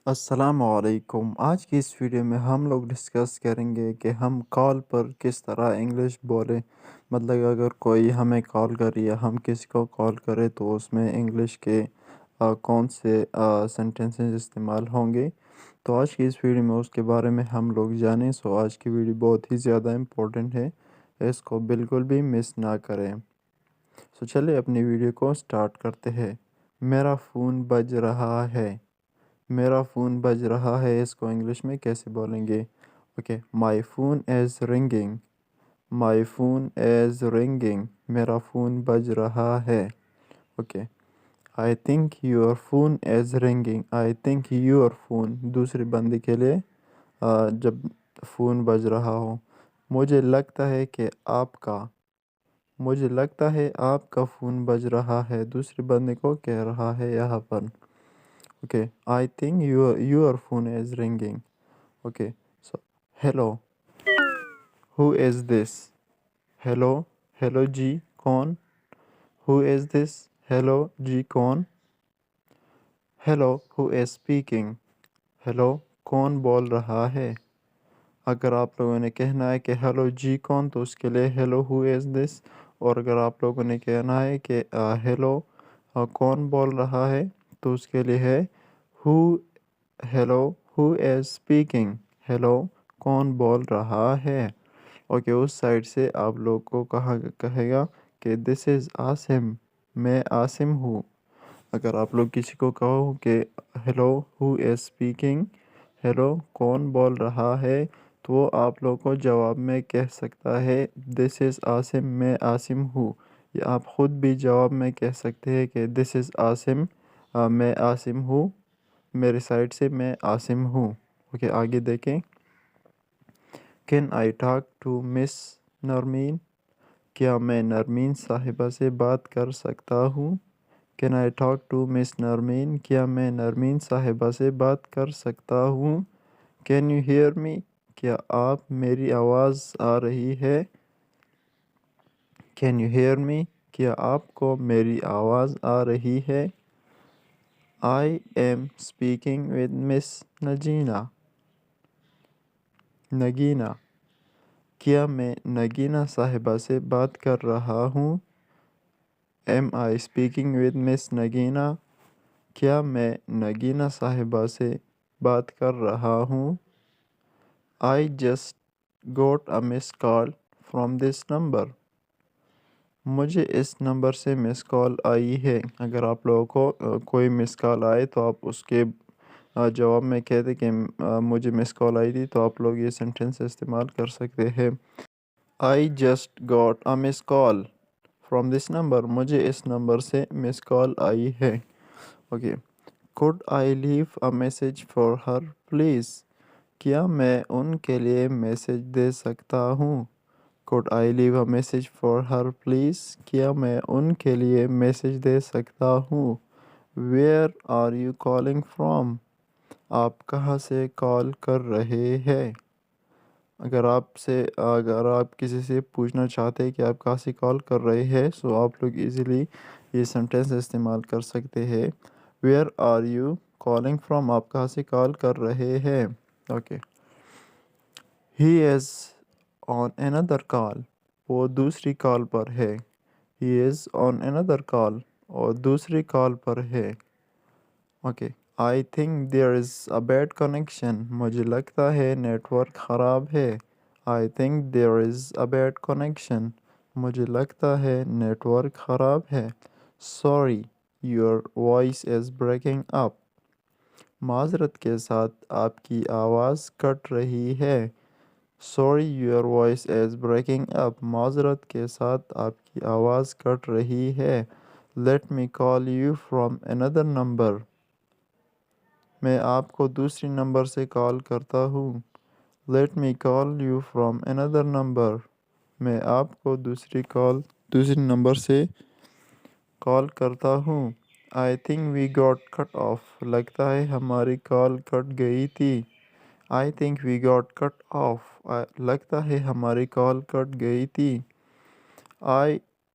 السلام علیکم۔ آج کی اس ویڈیو میں ہم لوگ ڈسکس کریں گے کہ ہم کال پر کس طرح انگلش بولیں۔ مطلب اگر کوئی ہمیں کال کرے یا ہم کسی کو کال کریں تو اس میں انگلش کے کون سے سینٹنسز استعمال ہوں گے۔ تو آج کی اس ویڈیو میں اس کے بارے میں ہم لوگ جانیں۔ آج کی ویڈیو بہت ہی زیادہ امپورٹنٹ ہے، اس کو بالکل بھی مس نہ کریں۔ چلے اپنی ویڈیو کو سٹارٹ کرتے ہیں۔ میرا فون بج رہا ہے۔ میرا فون بج رہا ہے، اس کو انگلش میں کیسے بولیں گے؟ Okay, my phone is ringing. My phone is ringing, میرا فون بج رہا ہے۔ Okay, I think your phone is ringing. I think your phone دوسرے بندے کے لیے جب فون بج رہا ہو۔ مجھے لگتا ہے کہ مجھے لگتا ہے آپ کا فون بج رہا ہے، دوسرے بندے کو کہہ رہا ہے یہاں پر۔ Okay, I think your phone is ringing. Okay, so hello, who is this? Hello, hello جی کون؟ Who is this? Hello جی کون؟ Hello, who is speaking? Hello کون بول رہا ہے؟ اگر آپ لوگوں نے کہنا ہے کہ ہیلو جی کون تو اس کے لیے ہیلو ہو از دس، اور اگر آپ لوگوں نے کہنا ہے کہ ہیلو کون بول رہا ہے تو اس کے لیے ہے ہو hello who is speaking. Hello کون بول رہا ہے؟ اوکے، اس سائڈ سے آپ لوگ کو کہے گا کہ دس از عاصم، میں عاصم ہوں۔ اگر آپ لوگ کسی کو کہو کہ hello who is speaking, hello کون بول رہا ہے، تو وہ آپ لوگ کو جواب میں کہہ سکتا ہے دس از عاصم، میں عاصم ہوں۔ یا آپ خود بھی جواب میں کہہ سکتے ہیں کہ دس از عاصم، میں عاصم ہوں، میرے سائڈ سے میں عاصم ہوں۔ اوکے، آگے دیکھیں۔ کین آئی ٹاک ٹو مس نرمین؟ کیا میں نرمین صاحبہ سے بات کر سکتا ہوں؟ کین آئی ٹاک ٹو مس نرمین؟ کیا میں نرمین صاحبہ سے بات کر سکتا ہوں؟ Can you hear me? کیا آپ میری آواز آ رہی ہے؟ Can you hear me? کیا آپ کو میری آواز آ رہی ہے؟ آئی ایم اسپیکنگ ود مس نگینہ۔ کیا میں نگینہ صاحبہ سے بات کر رہا ہوں؟ ایم آئی اسپیکنگ ود مس نگینہ؟ کیا میں نگینہ صاحبہ سے بات کر رہا ہوں؟ I just got a miss call from this number. مجھے اس نمبر سے مس کال آئی ہے۔ اگر آپ لوگوں کو کوئی مس کال آئے تو آپ اس کے جواب میں کہتے کہ مجھے مس کال آئی تھی، تو آپ لوگ یہ سینٹنس استعمال کر سکتے ہیں۔ I just got a miss call from this number, مجھے اس نمبر سے مس کال آئی ہے۔ Okay, could I leave a message for her please? کیا میں ان کے لیے میسیج دے سکتا ہوں؟ Could I leave a message for her please? کیا میں ان کے لیے میسیج دے سکتا ہوں؟ Where are you calling from? آپ کہاں سے کال کر رہے ہیں؟ اگر آپ کسی سے پوچھنا چاہتے ہیں کہ آپ کہاں سے کال کر رہے ہیں، سو آپ لوگ ایزیلی یہ سینٹینس استعمال کر سکتے ہیں۔ Where are you calling from, آپ کہاں سے کال کر رہے ہیں؟ اوکے، ہی از آن another کال، وہ دوسری کال پر ہے۔ ہی از آن another کال، اور دوسری کال پر ہے۔ Okay, I think there is a bad connection, مجھے لگتا ہے نیٹ ورک خراب ہے۔ I think there is a bad connection, مجھے لگتا ہے نیٹ ورک خراب ہے۔ Sorry your voice is breaking up, معذرت کے ساتھ آپ کی آواز کٹ رہی ہے۔ Sorry your voice is breaking up, معذرت کے ساتھ آپ کی آواز کٹ رہی ہے۔ Let me call you from another number, میں آپ کو دوسری نمبر سے کال کرتا ہوں۔ Let me call you from another number, میں آپ کو دوسری نمبر سے کال کرتا ہوں۔ I think we got cut off, لگتا ہے ہماری کال کٹ گئی تھی۔ I think we got cut off, لگتا ہے ہماری کال کٹ گئی تھی۔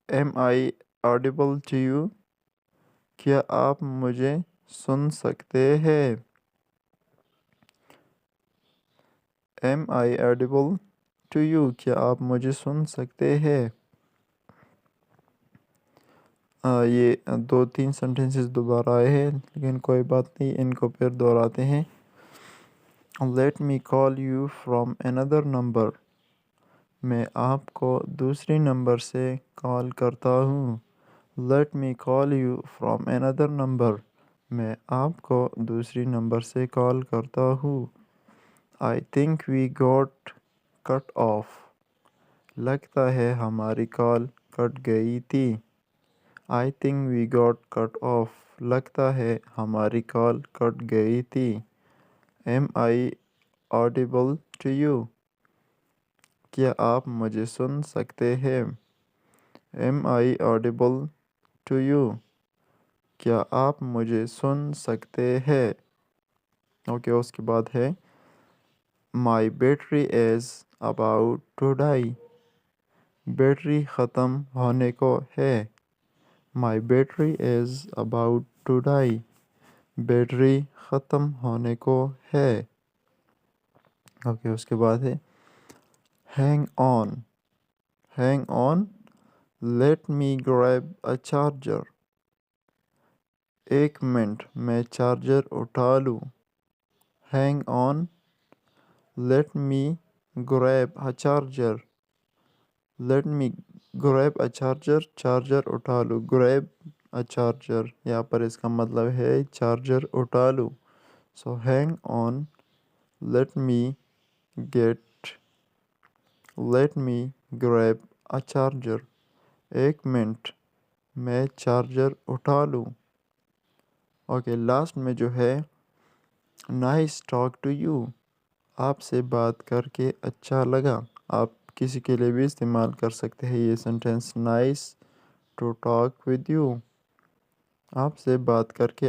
Am I audible to you? کیا آپ مجھے سن سکتے ہیں؟ Am I audible to you? کیا آپ مجھے سن سکتے ہیں؟ یہ 2-3 سینٹنسز دوبارہ آئے ہیں لیکن کوئی بات نہیں، ان کو پھر دہراتے ہیں۔ Let me call you from another number. میں آپ کو دوسری نمبر سے کال کرتا ہوں۔ Let me call you from another number. میں آپ کو دوسری نمبر سے کال کرتا ہوں۔ I think we got cut off. لگتا ہے ہماری کال کٹ گئی تھی۔ I think we got cut off. لگتا ہے ہماری کال کٹ گئی تھی۔ Am I audible to you? کیا آپ مجھے سن سکتے ہیں؟ Am I audible to you? کیا آپ مجھے سن سکتے ہیں؟ اوکے، اس کے بعد ہے My battery is about to die. Battery ختم ہونے کو ہے۔ My battery is about to die. Battery ختم ہونے کو ہے۔ اوکے، اس کے بعد ہے Hang on. Hang on. Let me grab a charger. ایک منٹ، میں چارجر اٹھا لوں۔ Hang on. Let me grab a charger. Let me grab a charger. Charger اٹھا لوں۔ Grab a charger. یہاں پر اس کا مطلب ہے چارجر اٹھا لوں۔ So hang on. Let me grab a charger. ایک منٹ، میں چارجر اٹھا لوں۔ اوکے، لاسٹ میں جو ہے Nice talk to you. آپ سے بات کر کے اچھا لگا۔ آپ کسی کے لیے بھی استعمال کر سکتے ہیں یہ sentence Nice to talk with you. آپ سے بات کر کے